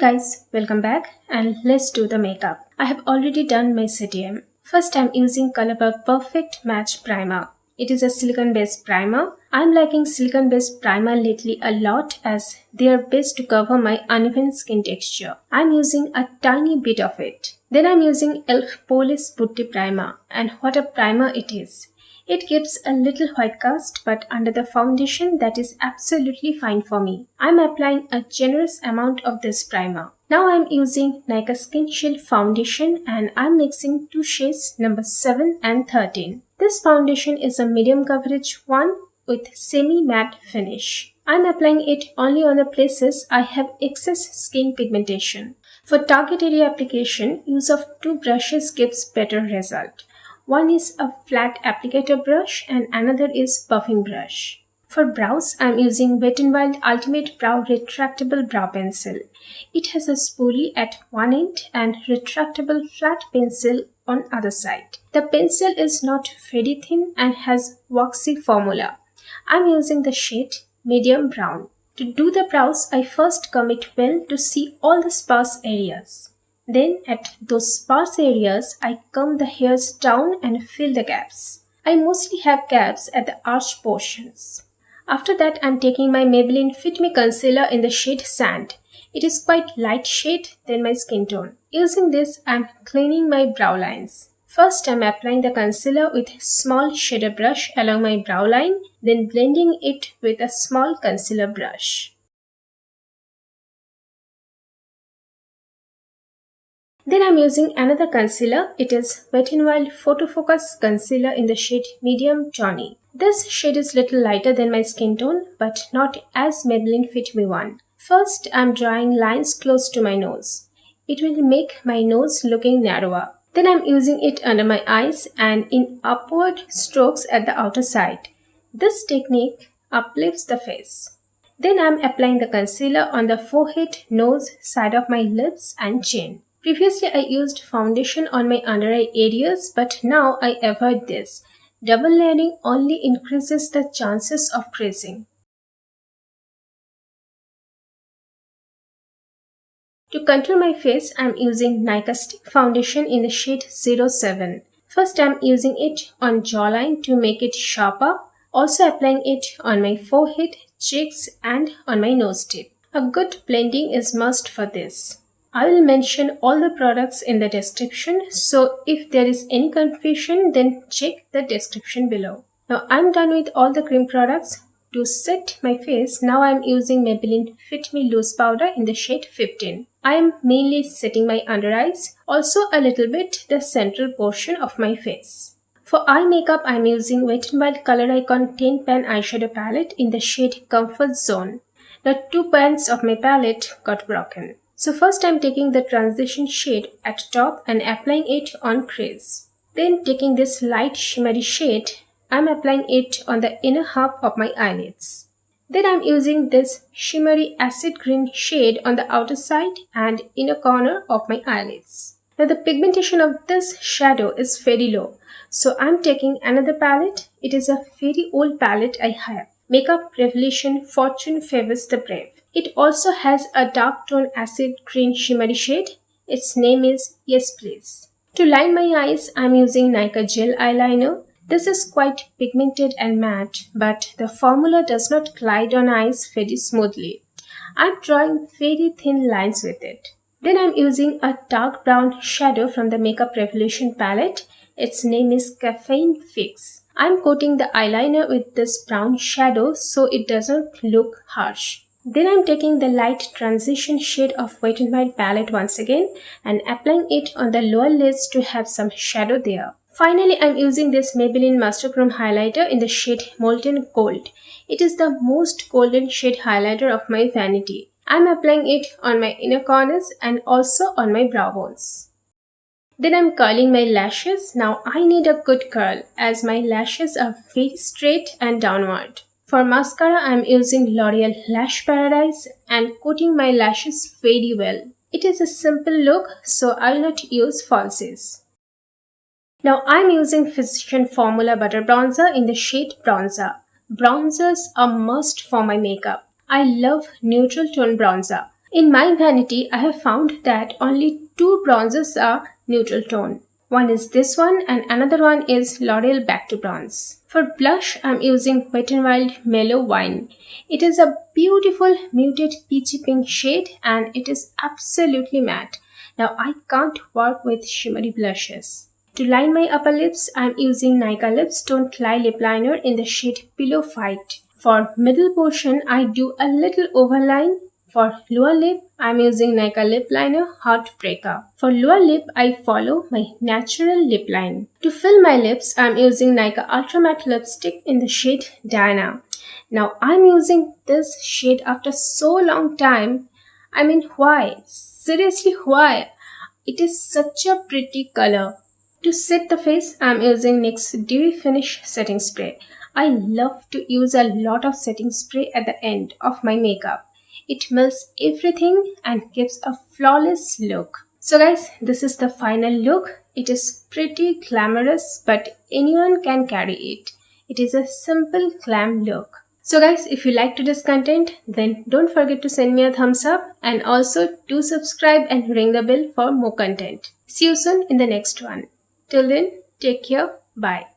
guys, welcome back and let's do the makeup. I have already done my CTM. First I'm using colorbar Perfect Match Primer. It is a silicone based primer. I'm liking silicone based primer lately a lot as they are best to cover my uneven skin texture. I'm using a tiny bit of it. Then I'm using e.l.f. poreless putty primer, and what a primer it is. It gives a little white cast, but under the foundation that is absolutely fine for me. I'm applying a generous amount of this primer. Now I'm using NYKAA Skinshield foundation and I'm mixing two shades number 7 and 13. This foundation is a medium coverage one with semi-matte finish. I'm applying it only on the places I have excess skin pigmentation. For target area application, use of two brushes gives better result. One is a flat applicator brush and another is buffing brush. For brows, I am using Wet n Wild Ultimate Brow Retractable Brow Pencil. It has a spoolie at one end and retractable flat pencil on other side. The pencil is not very thin and has waxy formula. I am using the shade Medium Brown. To do the brows, I first comb it well to see all the sparse areas. Then at those sparse areas, I comb the hairs down and fill the gaps. I mostly have gaps at the arch portions. After that, I am taking my Maybelline Fit Me Concealer in the shade Sand. It is quite light shade than my skin tone. Using this, I am cleaning my brow lines. First, I am applying the concealer with small shader brush along my brow line, then blending it with a small concealer brush. Then I am using another concealer. It is Wet n Wild Photofocus Concealer in the shade Medium Tawny. This shade is little lighter than my skin tone but not as Maybelline Fit Me one. First, I am drawing lines close to my nose. It will make my nose looking narrower. Then I am using it under my eyes and in upward strokes at the outer side. This technique uplifts the face. Then I am applying the concealer on the forehead, nose, side of my lips and chin. Previously, I used foundation on my under eye areas, but now I avoid this. Double layering only increases the chances of creasing. To contour my face, I am using NYKAA Stick Foundation in the shade 07. First, I am using it on jawline to make it sharper, also applying it on my forehead, cheeks and on my nose tip. A good blending is must for this. I will mention all the products in the description, so if there is any confusion then check the description below. Now I am done with all the cream products. To set my face, now I am using Maybelline Fit Me Loose Powder in the shade 15. I am mainly setting my under eyes, also a little bit the central portion of my face. For eye makeup, I am using Wet n Wild Color Icon 10 pan eyeshadow palette in the shade Comfort Zone. The two pans of my palette got broken. So first I am taking the transition shade at top and applying it on crease. Then taking this light shimmery shade, I am applying it on the inner half of my eyelids. Then I am using this shimmery acid green shade on the outer side and inner corner of my eyelids. Now the pigmentation of this shadow is very low. So I am taking another palette. It is a very old palette I have. Makeup Revolution Fortune Favors the Brave. It also has a dark tone acid green shimmery shade. Its name is Yes Please. To line my eyes, I am using NYKAA Gel Eyeliner. This is quite pigmented and matte, but the formula does not glide on eyes very smoothly. I am drawing very thin lines with it. Then I am using a dark brown shadow from the Makeup Revolution palette. Its name is Caffeine Fix. I am coating the eyeliner with this brown shadow so it doesn't look harsh. Then I am taking the light transition shade of Wet n Wild palette once again and applying it on the lower lids to have some shadow there. Finally, I am using this Maybelline Master Chrome highlighter in the shade Molten Gold. It is the most golden shade highlighter of my vanity. I am applying it on my inner corners and also on my brow bones. Then I am curling my lashes. Now I need a good curl as my lashes are very straight and downward. For mascara, I am using L'Oreal Lash Paradise and coating my lashes very well. It is a simple look, so I will not use falsies. Now I am using Physician Formula Butter Bronzer in the shade Bronzer. Bronzers are must for my makeup. I love neutral tone bronzer. In my vanity, I have found that only two bronzers are neutral tone. One is this one and another one is L'Oreal Back to Bronze. For blush, I'm using Wet n Wild Mellow Wine. It is a beautiful muted peachy pink shade and it is absolutely matte. Now I can't work with shimmery blushes. To line my upper lips, I'm using Nykaa Lip Toned Clay Lip Liner in the shade Pillow Fight. For middle portion, I do a little overline. For lower lip, I'm using Nykaa Lip Liner Heartbreaker. For lower lip, I follow my natural lip line. To fill my lips, I'm using Nykaa Ultra Matte Lipstick in the shade Diana. Now, I'm using this shade after so long time. I mean, why? Seriously, why? It is such a pretty color. To set the face, I'm using NYX's Dewy Finish Setting Spray. I love to use a lot of setting spray at the end of my makeup. It melts everything and gives a flawless look. So guys, this is the final look. It is pretty glamorous, but anyone can carry it. It is a simple glam look. So guys, if you liked today's content, then don't forget to send me a thumbs up and also do subscribe and ring the bell for more content. See you soon in the next one. Till then, take care. Bye.